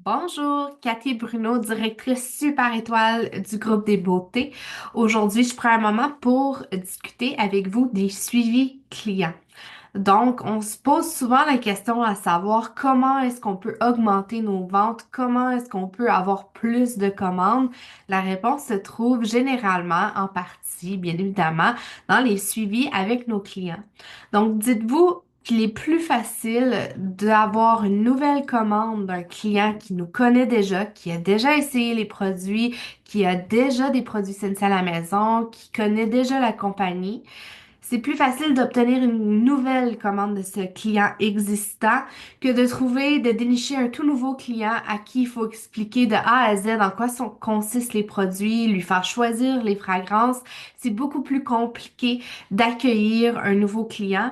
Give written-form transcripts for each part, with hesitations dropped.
Bonjour, Cathy Bruno, directrice Super Étoile du groupe des beautés. Aujourd'hui, je prends un moment pour discuter avec vous des suivis clients. Donc, on se pose souvent la question à savoir comment est-ce qu'on peut augmenter nos ventes, comment est-ce qu'on peut avoir plus de commandes. La réponse se trouve généralement, en partie, bien évidemment, dans les suivis avec nos clients. Donc, dites-vous qu'il est plus facile d'avoir une nouvelle commande d'un client qui nous connaît déjà, qui a déjà essayé les produits, qui a déjà des produits Scentsy à la maison, qui connaît déjà la compagnie. C'est plus facile d'obtenir une nouvelle commande de ce client existant que de trouver, de dénicher un tout nouveau client à qui il faut expliquer de A à Z en quoi consistent les produits, lui faire choisir les fragrances. C'est beaucoup plus compliqué d'accueillir un nouveau client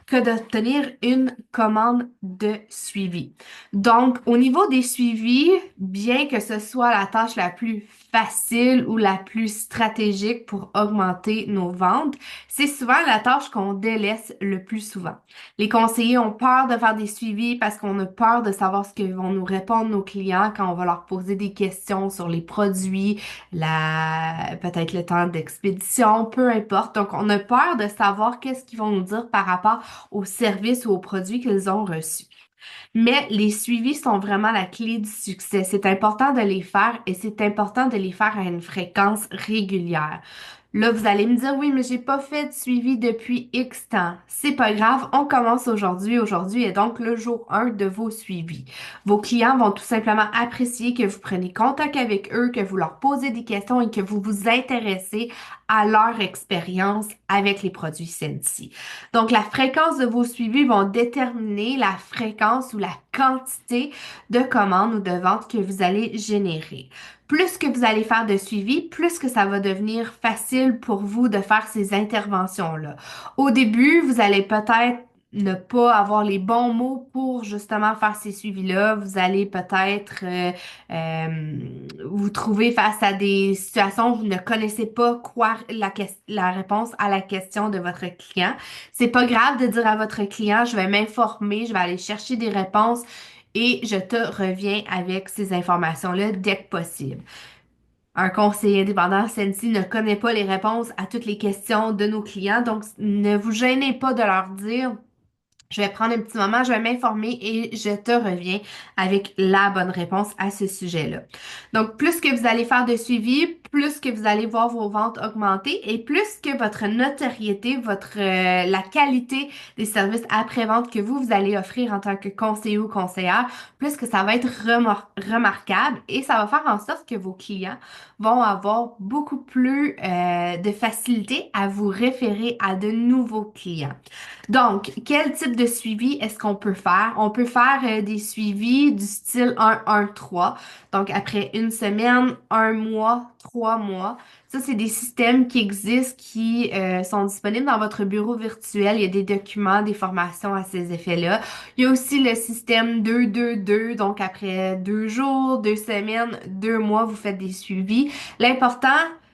que d'obtenir une commande de suivi. Donc, au niveau des suivis, bien que ce soit la tâche la plus facile ou la plus stratégique pour augmenter nos ventes, c'est souvent la tâche qu'on délaisse le plus souvent. Les conseillers ont peur de faire des suivis parce qu'on a peur de savoir ce que vont nous répondre nos clients quand on va leur poser des questions sur les produits, peut-être le temps d'expédition, peu importe. Donc, on a peur de savoir qu'est-ce qu'ils vont nous dire par rapport aux services ou aux produits qu'ils ont reçus. Mais les suivis sont vraiment la clé du succès. C'est important de les faire et c'est important de les faire à une fréquence régulière. Là, vous allez me dire, oui, mais j'ai pas fait de suivi depuis X temps. C'est pas grave, on commence aujourd'hui. Aujourd'hui est donc le jour 1 de vos suivis. Vos clients vont tout simplement apprécier que vous prenez contact avec eux, que vous leur posez des questions et que vous vous intéressez à leur expérience avec les produits Scentsy. Donc, la fréquence de vos suivis vont déterminer la fréquence ou la quantité de commandes ou de ventes que vous allez générer. Plus que vous allez faire de suivi, plus que ça va devenir facile pour vous de faire ces interventions-là. Au début, vous allez peut-être ne pas avoir les bons mots pour justement faire ces suivis-là. Vous allez peut-être vous trouver face à des situations où vous ne connaissez pas quoi la réponse à la question de votre client. C'est pas grave de dire à votre client, je vais m'informer, je vais aller chercher des réponses et je te reviens avec ces informations-là dès que possible. Un conseiller indépendant Scentsy ne connaît pas les réponses à toutes les questions de nos clients, donc ne vous gênez pas de leur dire je vais prendre un petit moment, je vais m'informer et je te reviens avec la bonne réponse à ce sujet-là. Donc, plus que vous allez faire de suivi, plus que vous allez voir vos ventes augmenter et plus que votre notoriété, la qualité des services après-vente que vous allez offrir en tant que conseiller ou conseillère, plus que ça va être remarquable et ça va faire en sorte que vos clients vont avoir beaucoup plus de facilité à vous référer à de nouveaux clients. Donc, quel type de suivi est-ce qu'on peut faire? On peut faire des suivis du style 1-1-3. Donc, après une semaine, un mois, 3 mois. Ça, c'est des systèmes qui existent, qui sont disponibles dans votre bureau virtuel. Il y a des documents, des formations à ces effets-là. Il y a aussi le système 2-2-2. Donc, après 2 jours, 2 semaines, 2 mois, vous faites des suivis. L'important,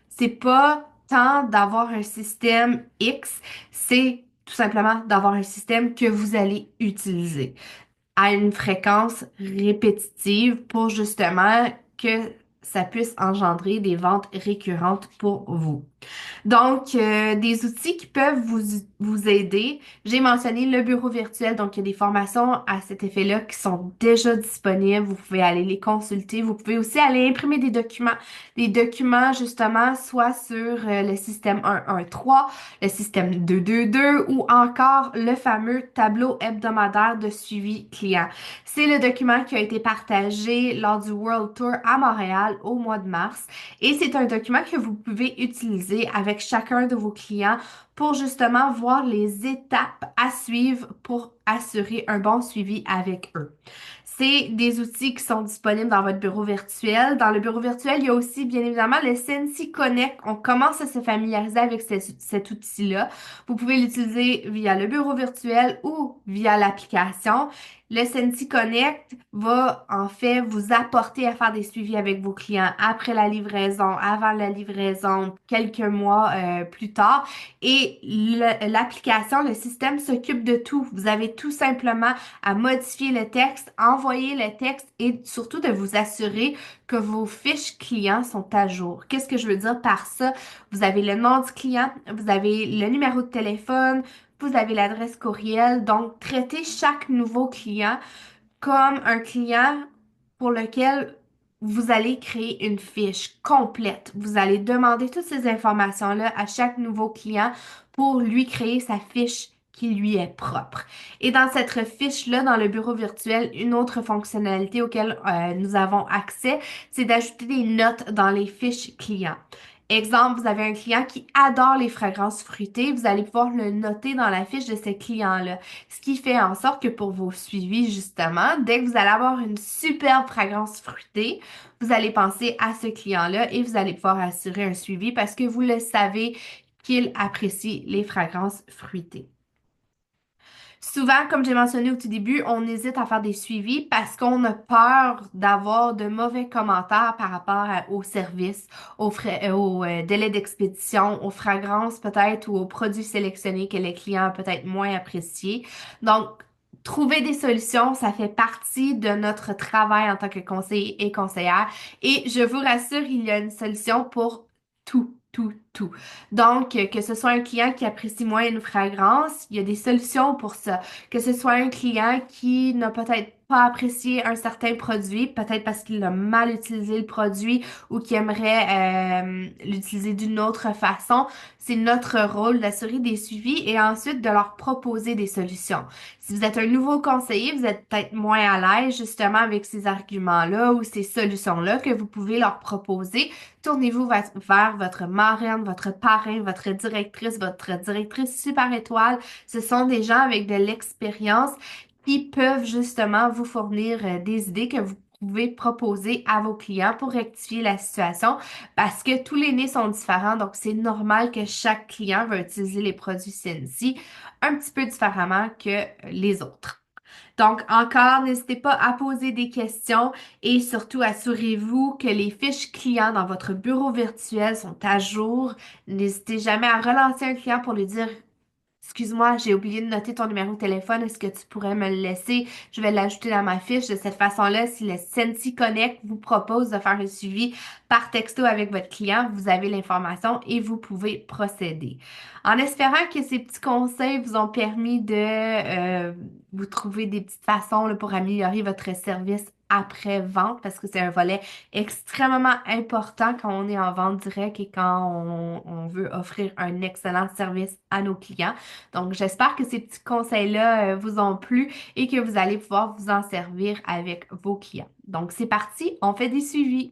c'est pas tant d'avoir un système X, c'est tout simplement d'avoir un système que vous allez utiliser à une fréquence répétitive pour justement que ça puisse engendrer des ventes récurrentes pour vous. Donc, des outils qui peuvent vous aider. J'ai mentionné le bureau virtuel, donc il y a des formations à cet effet-là qui sont déjà disponibles. Vous pouvez aller les consulter. Vous pouvez aussi aller imprimer des documents justement soit sur le système 1-1-3, le système 2-2-2 ou encore le fameux tableau hebdomadaire de suivi client. C'est le document qui a été partagé lors du World Tour à Montréal au mois de mars et c'est un document que vous pouvez utiliser avec chacun de vos clients pour justement voir les étapes à suivre pour assurer un bon suivi avec eux. C'est des outils qui sont disponibles dans votre bureau virtuel. Dans le bureau virtuel, il y a aussi bien évidemment le Scentsy Connect. On commence à se familiariser avec cet outil-là. Vous pouvez l'utiliser via le bureau virtuel ou via l'application. Le Scentsy Connect va en fait vous apporter à faire des suivis avec vos clients après la livraison, avant la livraison, quelques mois plus tard. Et l'application, le système s'occupe de tout. Vous avez tout simplement à modifier le texte, envoyer envoyer le texte et surtout de vous assurer que vos fiches clients sont à jour. Qu'est-ce que je veux dire par ça? Vous avez le nom du client, vous avez le numéro de téléphone, vous avez l'adresse courriel. Donc, traitez chaque nouveau client comme un client pour lequel vous allez créer une fiche complète. Vous allez demander toutes ces informations-là à chaque nouveau client pour lui créer sa fiche qui lui est propre. Et dans cette fiche-là, dans le bureau virtuel, une autre fonctionnalité auquel nous avons accès, c'est d'ajouter des notes dans les fiches clients. Exemple, vous avez un client qui adore les fragrances fruitées, vous allez pouvoir le noter dans la fiche de ce client-là. Ce qui fait en sorte que pour vos suivis, justement, dès que vous allez avoir une superbe fragrance fruitée, vous allez penser à ce client-là et vous allez pouvoir assurer un suivi parce que vous le savez qu'il apprécie les fragrances fruitées. Souvent, comme j'ai mentionné au tout début, on hésite à faire des suivis parce qu'on a peur d'avoir de mauvais commentaires par rapport au service, au délai d'expédition, aux fragrances peut-être ou aux produits sélectionnés que les clients ont peut-être moins appréciés. Donc, trouver des solutions, ça fait partie de notre travail en tant que conseiller et conseillère. Et je vous rassure, il y a une solution pour tout, tout, tout. Donc, que ce soit un client qui apprécie moins une fragrance, il y a des solutions pour ça. Que ce soit un client qui n'a peut-être pas apprécié un certain produit, peut-être parce qu'il a mal utilisé le produit ou qui aimerait l'utiliser d'une autre façon, c'est notre rôle d'assurer des suivis et ensuite de leur proposer des solutions. Si vous êtes un nouveau conseiller, vous êtes peut-être moins à l'aise justement avec ces arguments-là ou ces solutions-là que vous pouvez leur proposer. Tournez-vous vers votre marraine, votre parrain, votre directrice super étoile. Ce sont des gens avec de l'expérience qui peuvent justement vous fournir des idées que vous pouvez proposer à vos clients pour rectifier la situation parce que tous les nez sont différents, donc c'est normal que chaque client va utiliser les produits CNC un petit peu différemment que les autres. Donc, encore, n'hésitez pas à poser des questions et surtout assurez-vous que les fiches clients dans votre bureau virtuel sont à jour. N'hésitez jamais à relancer un client pour lui dire excuse-moi, j'ai oublié de noter ton numéro de téléphone. Est-ce que tu pourrais me le laisser? Je vais l'ajouter dans ma fiche. De cette façon-là, si le Sensi Connect vous propose de faire un suivi par texto avec votre client, vous avez l'information et vous pouvez procéder. En espérant que ces petits conseils vous ont permis de vous trouver des petites façons là, pour améliorer votre service après-vente, parce que c'est un volet extrêmement important quand on est en vente directe et quand on veut offrir un excellent service à nos clients. Donc, j'espère que ces petits conseils-là vous ont plu et que vous allez pouvoir vous en servir avec vos clients. Donc, c'est parti, on fait des suivis.